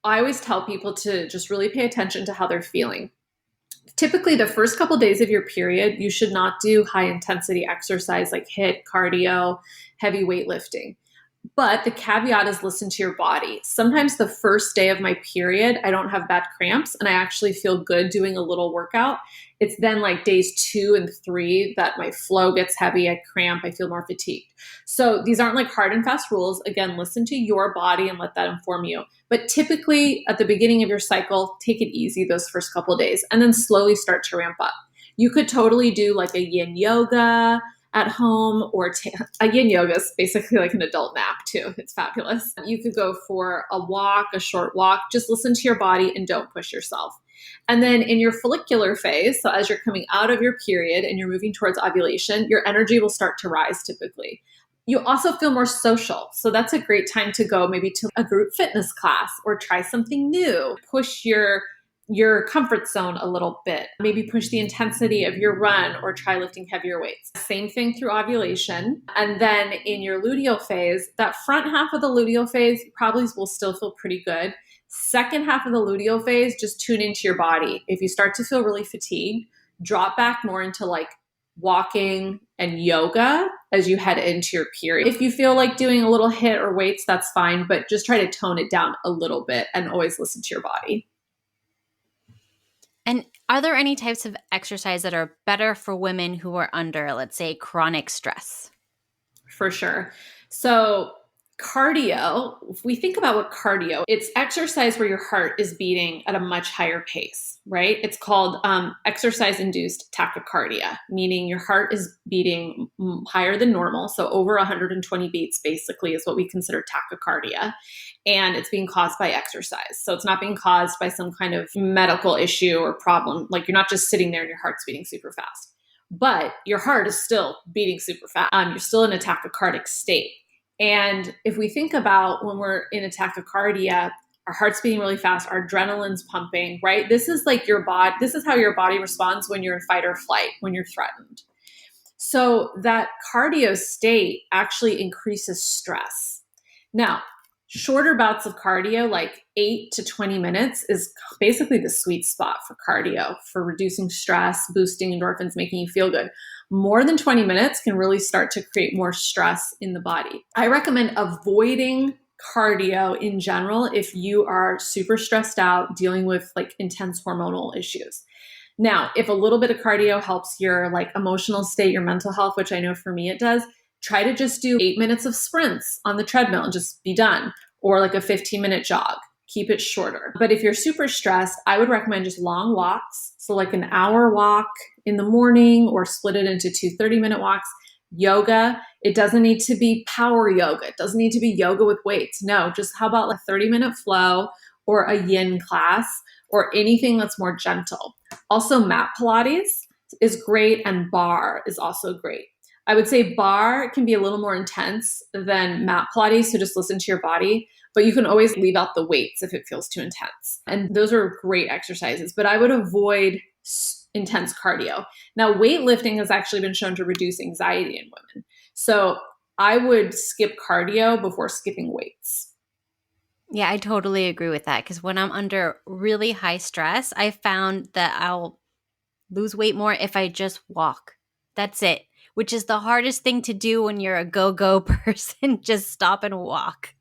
I always tell people to just really pay attention to how they're feeling. Typically, the first couple days of your period, you should not do high intensity exercise like HIIT, cardio, heavy weightlifting. But the caveat is listen to your body. Sometimes the first day of my period, I don't have bad cramps and I actually feel good doing a little workout. It's then like days 2 and 3 that my flow gets heavy, I cramp, I feel more fatigued. So these aren't like hard and fast rules. Again, listen to your body and let that inform you. But typically at the beginning of your cycle, take it easy those first couple of days and then slowly start to ramp up. You could totally do like a yin yoga at home, or a yin yoga is basically like an adult nap too. It's fabulous. You could go for a walk, a short walk. Just listen to your body and don't push yourself. And then in your follicular phase, so as you're coming out of your period and you're moving towards ovulation, your energy will start to rise typically. You also feel more social. So that's a great time to go maybe to a group fitness class or try something new. Push your comfort zone a little bit. Maybe push the intensity of your run or try lifting heavier weights. Same thing through ovulation. And then in your luteal phase, that front half of the luteal phase probably will still feel pretty good. Second half of the luteal phase, just tune into your body. If you start to feel really fatigued, drop back more into like walking and yoga as you head into your period. If you feel like doing a little HIIT or weights, that's fine, but just try to tone it down a little bit and always listen to your body. And are there any types of exercise that are better for women who are under, let's say, chronic stress? For sure. So cardio, if we think about what cardio, it's exercise where your heart is beating at a much higher pace, right? It's called exercise-induced tachycardia, meaning your heart is beating higher than normal. So over 120 beats basically is what we consider tachycardia. And it's being caused by exercise. So it's not being caused by some kind of medical issue or problem. Like you're not just sitting there and your heart's beating super fast. But your heart is still beating super fast. You're still in a tachycardic state. And if we think about when we're in a tachycardia, our heart's beating really fast, our adrenaline's pumping, right? This is like your body, this is how your body responds when you're in fight or flight, when you're threatened. So that cardio state actually increases stress. Now, shorter bouts of cardio, like 8 to 20 minutes, is basically the sweet spot for cardio, for reducing stress, boosting endorphins, making you feel good. More than 20 minutes can really start to create more stress in the body. I recommend avoiding cardio in general if you are super stressed out, dealing with like intense hormonal issues. Now, if a little bit of cardio helps your like emotional state, your mental health, which I know for me it does, try to just do 8 minutes of sprints on the treadmill and just be done, or like a 15-minute jog. Keep it shorter. But if you're super stressed, I would recommend just long walks. So like an hour walk in the morning or split it into 2 30-minute walks. Yoga, it doesn't need to be power yoga. It doesn't need to be yoga with weights. No, just how about a 30-minute flow or a yin class or anything that's more gentle. Also, mat Pilates is great and bar is also great. I would say bar can be a little more intense than mat Pilates, so just listen to your body, but you can always leave out the weights if it feels too intense. And those are great exercises, but I would avoid intense cardio. Now, weightlifting has actually been shown to reduce anxiety in women. So I would skip cardio before skipping weights. Yeah, I totally agree with that because when I'm under really high stress, I found that I'll lose weight more if I just walk. That's it. Which is the hardest thing to do when you're a go-go person. Just stop and walk.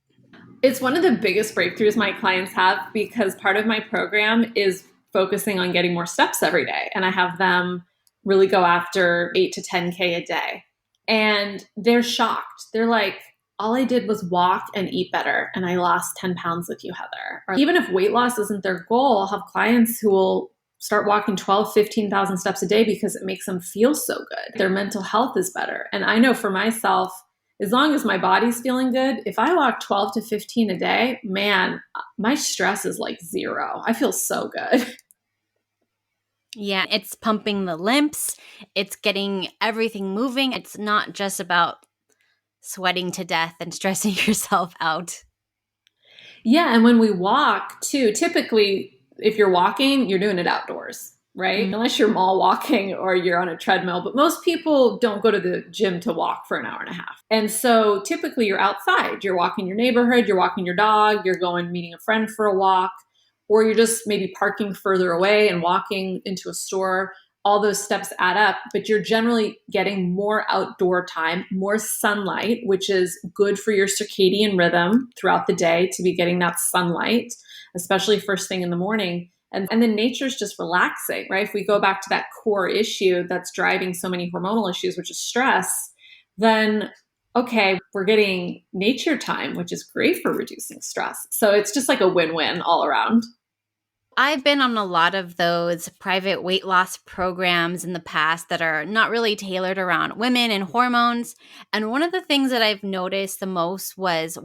It's one of the biggest breakthroughs my clients have because part of my program is focusing on getting more steps every day. And I have them really go after 8 to 10K a day. And they're shocked. They're like, all I did was walk and eat better, and I lost 10 pounds with you, Heather. Or even if weight loss isn't their goal, I'll have clients who will start walking 12, 15,000 steps a day because it makes them feel so good. Their mental health is better. And I know for myself, as long as my body's feeling good, if I walk 12 to 15 a day, man, my stress is like zero. I feel so good. Yeah, it's pumping the lymphs. It's getting everything moving. It's not just about sweating to death and stressing yourself out. Yeah, and when we walk too, typically if you're walking, you're doing it outdoors, right? Unless you're mall walking or you're on a treadmill, but most people don't go to the gym to walk for an hour and a half. And so typically you're outside, you're walking your neighborhood, you're walking your dog, you're going meeting a friend for a walk, or you're just maybe parking further away and walking into a store. All those steps add up, but you're generally getting more outdoor time, more sunlight, which is good for your circadian rhythm throughout the day to be getting that sunlight, especially first thing in the morning. And then nature's just relaxing, right? If we go back to that core issue that's driving so many hormonal issues, which is stress, then okay, we're getting nature time, which is great for reducing stress. So it's just like a win-win all around. I've been on a lot of those private weight loss programs in the past that are not really tailored around women and hormones. And one of the things that I've noticed the most was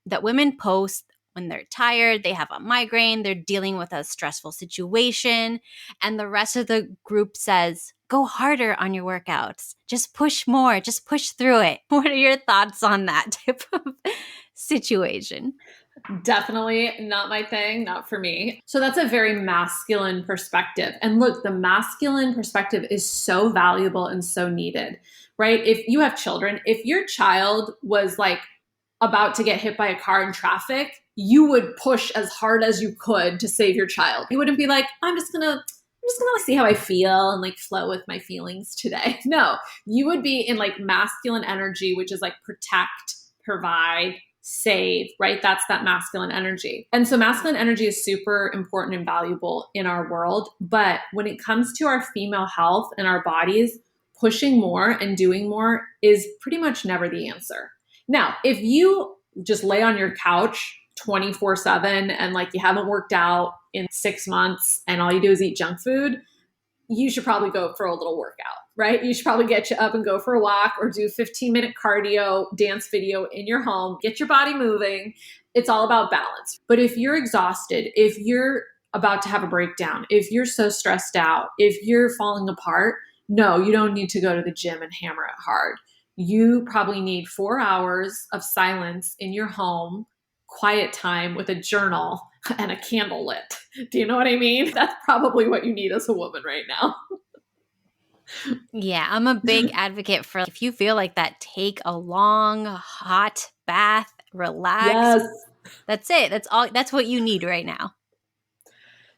that women post when they're tired, they have a migraine, they're dealing with a stressful situation, and the rest of the group says, go harder on your workouts. Just push more, just push through it. What are your thoughts on that type of situation? Definitely not my thing, not for me. So that's a very masculine perspective. And look, the masculine perspective is so valuable and so needed, right? If you have children, if your child was like about to get hit by a car in traffic, you would push as hard as you could to save your child. You wouldn't be like, I'm just gonna see how I feel and like flow with my feelings today. No, you would be in like masculine energy, which is like protect, provide, save, right? That's that masculine energy. And so masculine energy is super important and valuable in our world. But when it comes to our female health and our bodies, pushing more and doing more is pretty much never the answer. Now, if you just lay on your couch 24/7 and like you haven't worked out in 6 months and all you do is eat junk food, you should probably go for a little workout, right? You should probably get you up and go for a walk or do 15-minute cardio dance video in your home, get your body moving. It's all about balance. But if you're exhausted, if you're about to have a breakdown, if you're so stressed out, if you're falling apart, no, you don't need to go to the gym and hammer it hard. You probably need 4 hours of silence in your home, quiet time with a journal and a candle lit. Do you know what I mean? That's probably what you need as a woman right now. Yeah, I'm a big advocate for if you feel like that, take a long, hot bath, relax. Yes. That's it. That's what you need right now.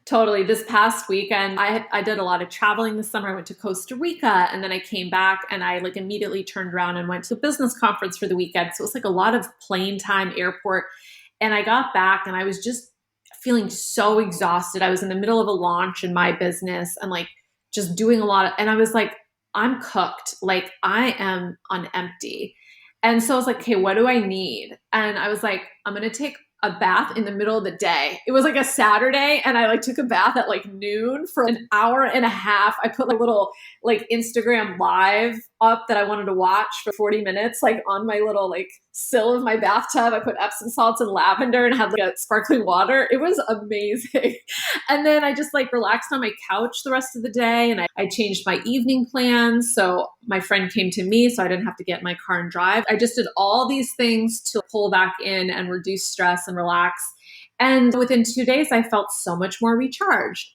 Totally. This past weekend, I did a lot of traveling this summer. I went to Costa Rica and then I came back and I like immediately turned around and went to a business conference for the weekend. So it was like a lot of plane time, airport. And I got back and I was just feeling so exhausted. I was in the middle of a launch in my business and like just doing a lot of, and I was like, I'm cooked. Like I am on empty. And so I was like, okay, what do I need? And I was like, I'm going to take a bath in the middle of the day. It was like a Saturday and I like took a bath at like noon for an hour and a half. I put like a little like Instagram live up that I wanted to watch for 40 minutes, like on my little like sill of my bathtub. I put Epsom salts and lavender and had like a sparkling water. It was amazing. And then I just like relaxed on my couch the rest of the day and I changed my evening plans. So my friend came to me so I didn't have to get in my car and drive. I just did all these things to pull back in and reduce stress and relax. And within 2 days, I felt so much more recharged.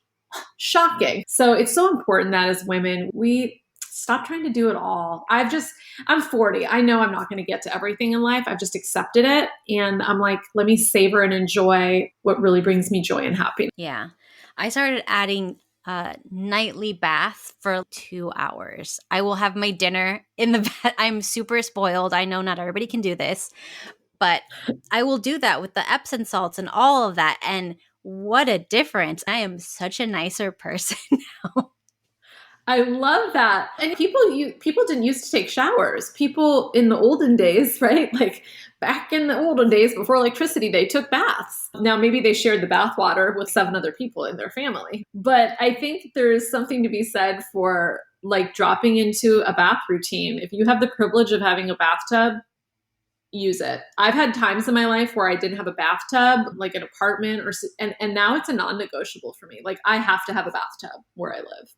Shocking. So it's so important that as women, we stop trying to do it all. I'm 40. I know I'm not going to get to everything in life. I've just accepted it. And I'm like, let me savor and enjoy what really brings me joy and happiness. Yeah. I started adding nightly bath for 2 hours. I will have my dinner in the bed. I'm super spoiled. I know not everybody can do this, but I will do that with the Epsom salts and all of that. And what a difference. I am such a nicer person now. I love that. And people didn't used to take showers. People in the olden days, right? Like back in the olden days before electricity, they took baths. Now maybe they shared the bath water with 7 other people in their family. But I think there's something to be said for like dropping into a bath routine. If you have the privilege of having a bathtub, use it. I've had times in my life where I didn't have a bathtub, like an apartment and now it's a non-negotiable for me. Like I have to have a bathtub where I live.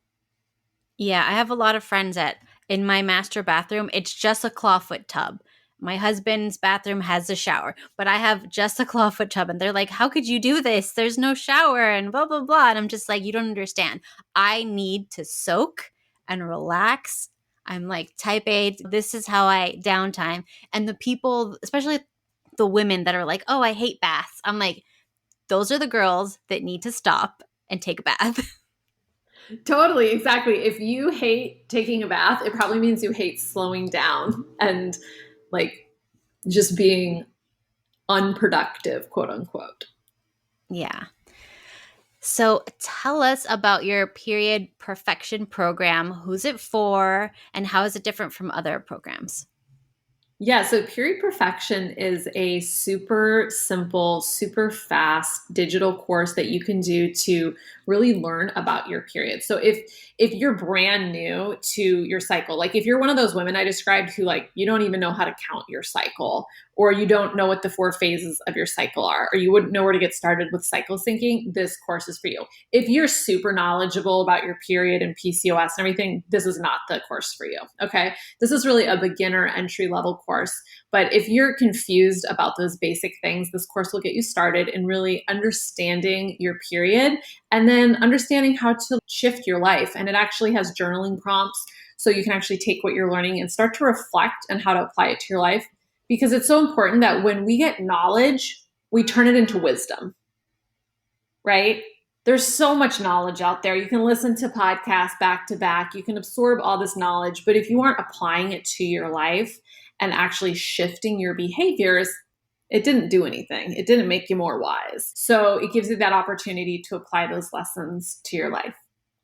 Yeah, I have a lot of friends that in my master bathroom, it's just a clawfoot tub. My husband's bathroom has a shower, but I have just a clawfoot tub. And they're like, how could you do this? There's no shower and blah, blah, blah. And I'm just like, you don't understand. I need to soak and relax. I'm like type A. This is how I downtime. And the people, especially the women that are like, oh, I hate baths. I'm like, those are the girls that need to stop and take a bath. Totally, exactly. If you hate taking a bath, it probably means you hate slowing down and like just being unproductive, quote unquote. Yeah. So tell us about your period perfection program. Who's it for and how is it different from other programs? Yeah, so Period Perfection is a super simple, super fast digital course that you can do to really learn about your period. So if you're brand new to your cycle, like if you're one of those women I described who like you don't even know how to count your cycle, or you don't know what the 4 phases of your cycle are, or you wouldn't know where to get started with cycle syncing, this course is for you. If you're super knowledgeable about your period and PCOS and everything, this is not the course for you. Okay. This is really a beginner entry level course. But if you're confused about those basic things, this course will get you started in really understanding your period and then understanding how to shift your life. And it actually has journaling prompts. So you can actually take what you're learning and start to reflect on how to apply it to your life. Because it's so important that when we get knowledge, we turn it into wisdom, right? There's so much knowledge out there. You can listen to podcasts back to back. You can absorb all this knowledge. But if you aren't applying it to your life and actually shifting your behaviors, it didn't do anything. It didn't make you more wise. So it gives you that opportunity to apply those lessons to your life.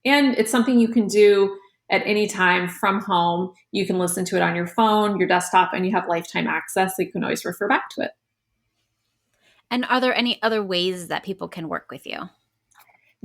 And it's something you can do at any time from home. You can listen to it on your phone, your desktop, and you have lifetime access. So you can always refer back to it. And are there any other ways that people can work with you?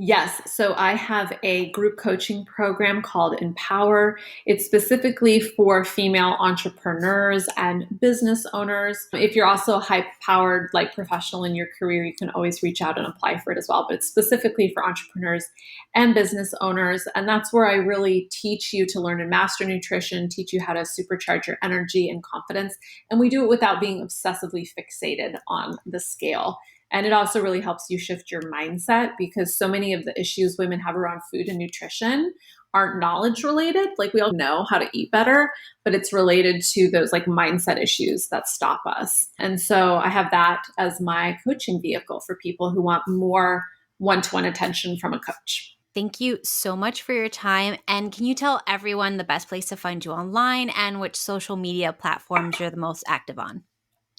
Yes. So I have a group coaching program called Empower. It's specifically for female entrepreneurs and business owners. If you're also a high-powered like professional in your career, you can always reach out and apply for it as well. But it's specifically for entrepreneurs and business owners. And that's where I really teach you to learn and master nutrition, teach you how to supercharge your energy and confidence. And we do it without being obsessively fixated on the scale. And it also really helps you shift your mindset because so many of the issues women have around food and nutrition aren't knowledge related. Like we all know how to eat better, but it's related to those like mindset issues that stop us. And so I have that as my coaching vehicle for people who want more one-to-one attention from a coach. Thank you so much for your time. And can you tell everyone the best place to find you online and which social media platforms you're the most active on?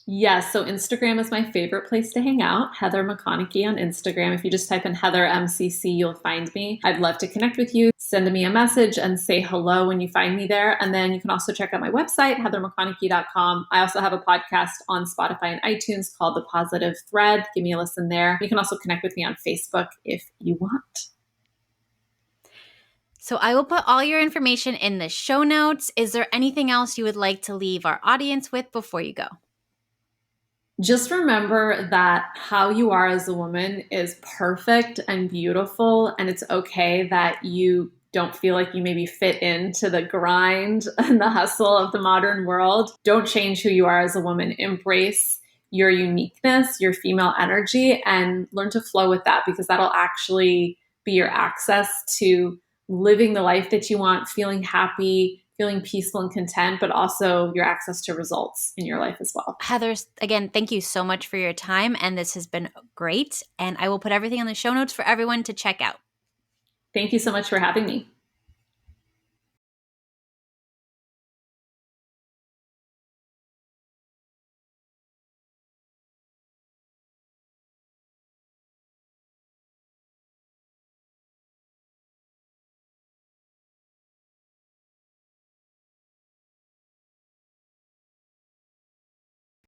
Yes, so Instagram is my favorite place to hang out. Heather McConochie on Instagram. If you just type in Heather MCC, you'll find me. I'd love to connect with you. Send me a message and say hello when you find me there. And then you can also check out my website, heathermcconochie.com. I also have a podcast on Spotify and iTunes called The Positive Thread. Give me a listen there. You can also connect with me on Facebook if you want. So I will put all your information in the show notes. Is there anything else you would like to leave our audience with before you go? Just remember that how you are as a woman is perfect and beautiful, and it's okay that you don't feel like you maybe fit into the grind and the hustle of the modern world. Don't change who you are as a woman. Embrace your uniqueness, your female energy, and learn to flow with that because that'll actually be your access to living the life that you want, feeling happy, feeling peaceful and content, but also your access to results in your life as well. Heather, again, thank you so much for your time. And this has been great. And I will put everything in the show notes for everyone to check out. Thank you so much for having me.